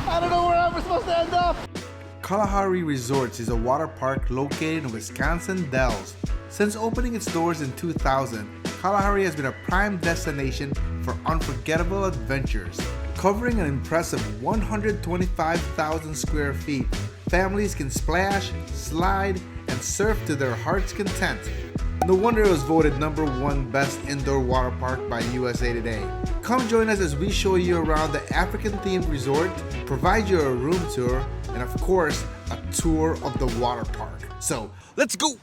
I don't know where I'm supposed to end up. Kalahari Resorts is a water park located in Wisconsin Dells. Since opening its doors in 2000, Kalahari has been a prime destination for unforgettable adventures. Covering an impressive 125,000 square feet, families can splash, slide, and surf to their heart's content. No wonder it was voted #1 best indoor water park by USA Today. Come join us as we show you around the African-themed resort, provide you a room tour, and of course, a tour of the water park. So, let's go!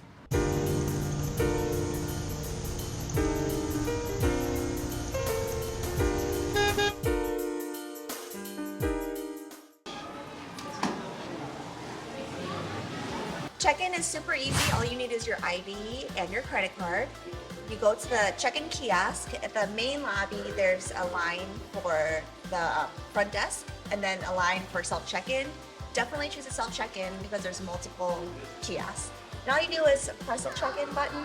Check-in is super easy. All you need is your ID and your credit card. You go to the check-in kiosk. At the main lobby, there's a line for the front desk and then a line for self-check-in. Definitely choose a self-check-in because there's multiple kiosks. And all you do is press the check-in button,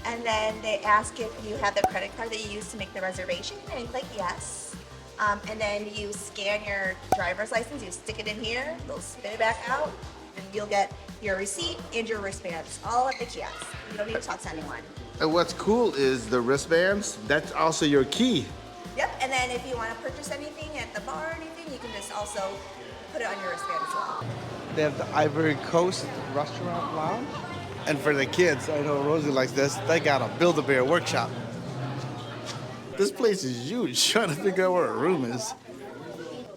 and then they ask if you have the credit card that you use to make the reservation, and you click yes. And then you scan your driver's license, you stick it in here, they'll spit it back out, and you'll get your receipt and your wristbands all at the kiosk. You don't need to talk to anyone. And what's cool is the wristbands, that's also your key. Yep, and then if you want to purchase anything at the bar or anything, you can just also put it on your wristband as well. They have the Ivory Coast Restaurant Lounge. And for the kids, I know Rosie likes this, they got a Build-A-Bear workshop. This place is huge, trying to figure out where a room is.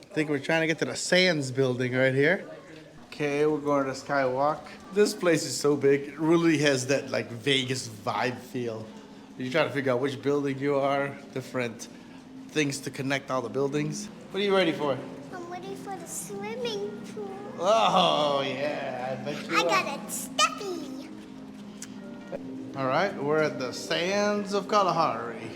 I think we're trying to get to the Sands building right here. Okay, we're going to the Skywalk. This place is so big, it really has that like Vegas vibe feel. You try to figure out which building you are, different things to connect all the buildings. What are you ready for? I'm ready for the swimming pool. Oh, yeah, I bet you I are. got a Steffi. All right, we're at the Sands of Kalahari.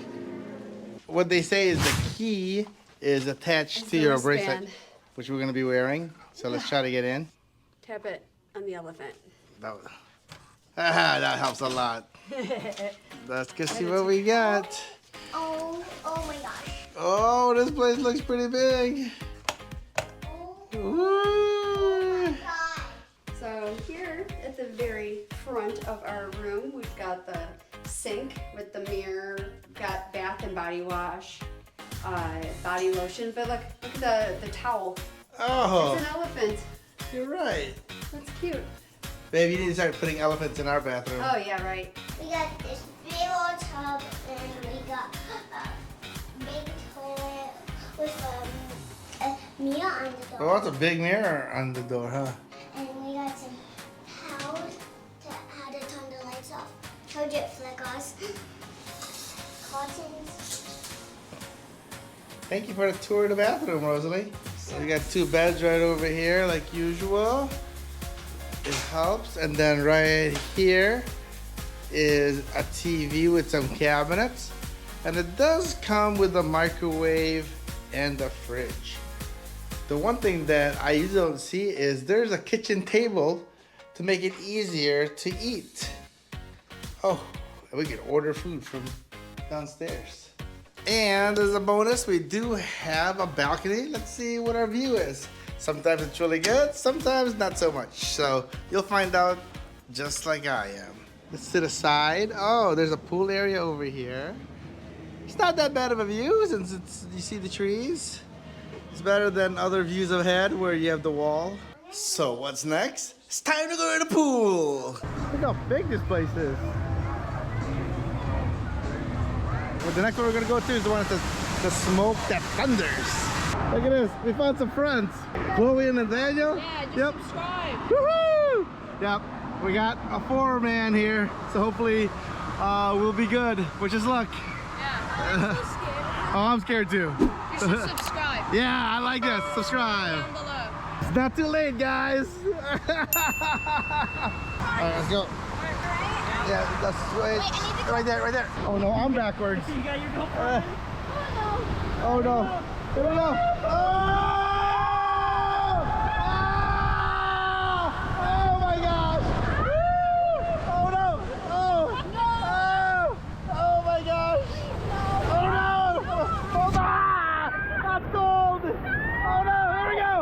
What they say is the key is attached to your bracelet, which we're going to be wearing. So let's try to get in. Tap it on the elephant. That helps a lot. Let's go see what we got. Oh my gosh. Oh, this place looks pretty big. Ooh. So here at the very front of our room, we've got the sink with the mirror, got bath and body wash, body lotion, but look at the towel. Oh, It's an elephant. you're right. That's cute. Babe, you need to start putting elephants in our bathroom. Oh yeah, right. We got this big old tub, and we got a big toilet with a mirror on the door. Oh, that's a big mirror on the door, huh? And we got some power to how to turn the lights off. Charge it flickers. Cottons. Thank you for the tour of the bathroom, Rosalie. So we got 2 beds right over here, like usual. It helps. And then right here is a TV with some cabinets. And it does come with a microwave and a fridge. The one thing that I usually don't see is there's a kitchen table to make it easier to eat. Oh, we can order food from downstairs. And as a bonus, we do have a balcony. Let's see what our view is. Sometimes it's really good, sometimes not so much. So you'll find out just like I am. Let's sit aside. Oh, there's a pool area over here. It's not that bad of a view since you see the trees. It's better than other views I've had where you have the wall. So what's next? It's time to go to the pool. Look how big this place is. Well, the next one we're gonna go to is the one that says the smoke that thunders. Look at this, we found some friends. Chloe and Nathaniel. Yeah, just subscribe. Woohoo! Yep, we got a 4-man here, so hopefully we'll be good. Wish us luck. Yeah, I'm so scared. Oh, I'm scared too. You should subscribe. Yeah, I like this. Subscribe. Down below. It's not too late, guys. Alright, let's go. Yeah, that's right. Right there, right there. Oh no, I'm backwards. You got your GoPro. Oh no. Here we go. Oh! Oh my gosh. Woo! Oh no. Oh. Oh. Oh my gosh. Oh no. Hold on. That's cold. Oh no. Here we go.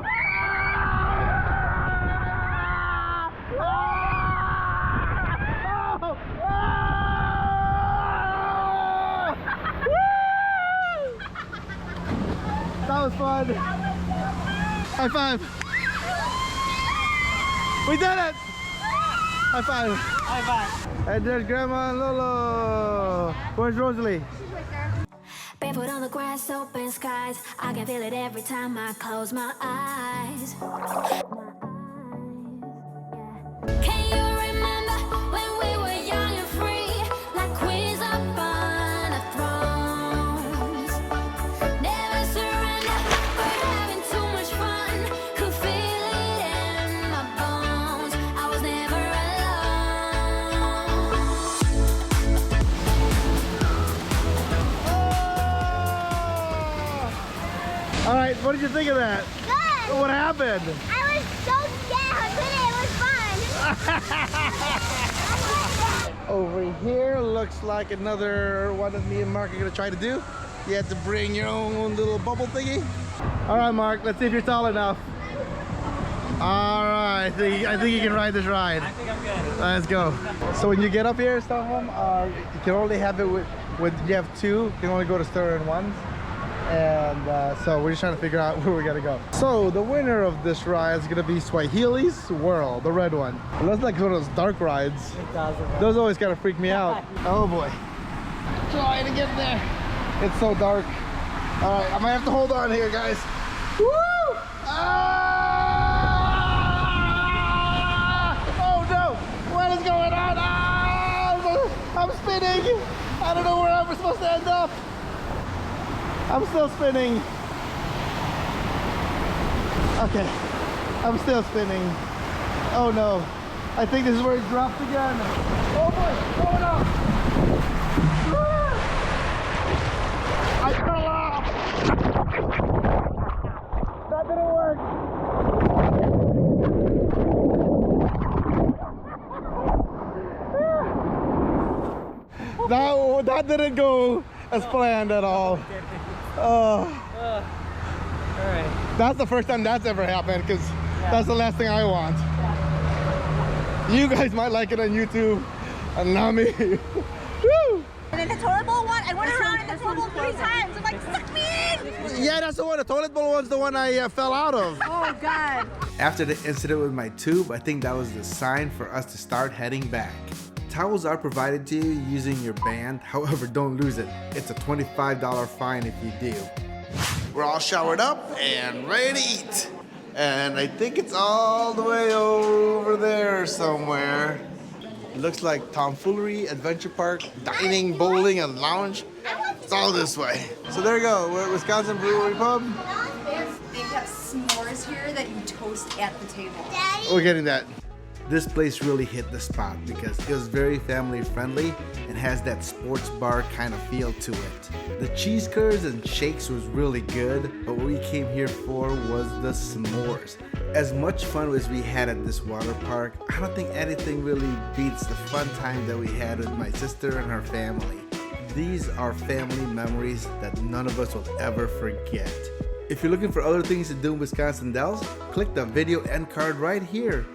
was fun. High five. We did it. High five. High five. And there's Grandma and Lolo. Where's Rosalie? Barefoot on the grass, open skies. I can feel it every time I close my eyes. Can you remember when we were young and free, like queens up on a thrones? Never surrender, we're having too much fun. Could feel it in my bones. I was never alone. All right, what did you think of that? Good. What happened? I was so scared, but it was fun. Over here looks like another one that me and Mark are gonna try to do. You have to bring your own little bubble thingy. All right, Mark, let's see if you're tall enough. All right, I think you can ride this ride. I think I'm good. Let's go. So when you get up here, some of them you can only have it with you have two. You can only go to certain ones. And so we're just trying to figure out where we gotta go. So the winner of this ride is gonna be Swahili's Whirl, the red one. It looks like one of those dark rides. It does. Those always kind of freak me out. Oh boy. Trying to get there. It's so dark. All right, I might have to hold on here, guys. Woo! Ah! Oh no! What is going on? Ah! I'm spinning. I don't know where I'm supposed to end up. I'm still spinning. Okay, I'm still spinning. Oh no, I think this is where it dropped again. Oh boy, oh no. Ah! I fell off. That didn't work. That didn't go as planned at all. All right. That's the first time that's ever happened, because that's the last thing I want. You guys might like it on YouTube, and not me. Woo! And in the toilet bowl one, I went around in the toilet bowl 3 times. I'm like, suck me in! Yeah, that's the one. The toilet bowl one's the one I fell out of. Oh God. After the incident with my tube, I think that was the sign for us to start heading back. Towels are provided to you using your band, however, don't lose it. It's a $25 fine if you do. We're all showered up and ready to eat. And I think it's all the way over there somewhere. It looks like Tomfoolery, Adventure Park, Dining, Bowling, and Lounge. It's all this way. So there you go, we're at Wisconsin Brewery Pub. They've got s'mores here that you toast at the table. We're getting that. This place really hit the spot because it was very family friendly and has that sports bar kind of feel to it. The cheese curds and shakes was really good, but what we came here for was the s'mores. As much fun as we had at this water park, I don't think anything really beats the fun time that we had with my sister and her family. These are family memories that none of us will ever forget. If you're looking for other things to do in Wisconsin Dells, click the video end card right here.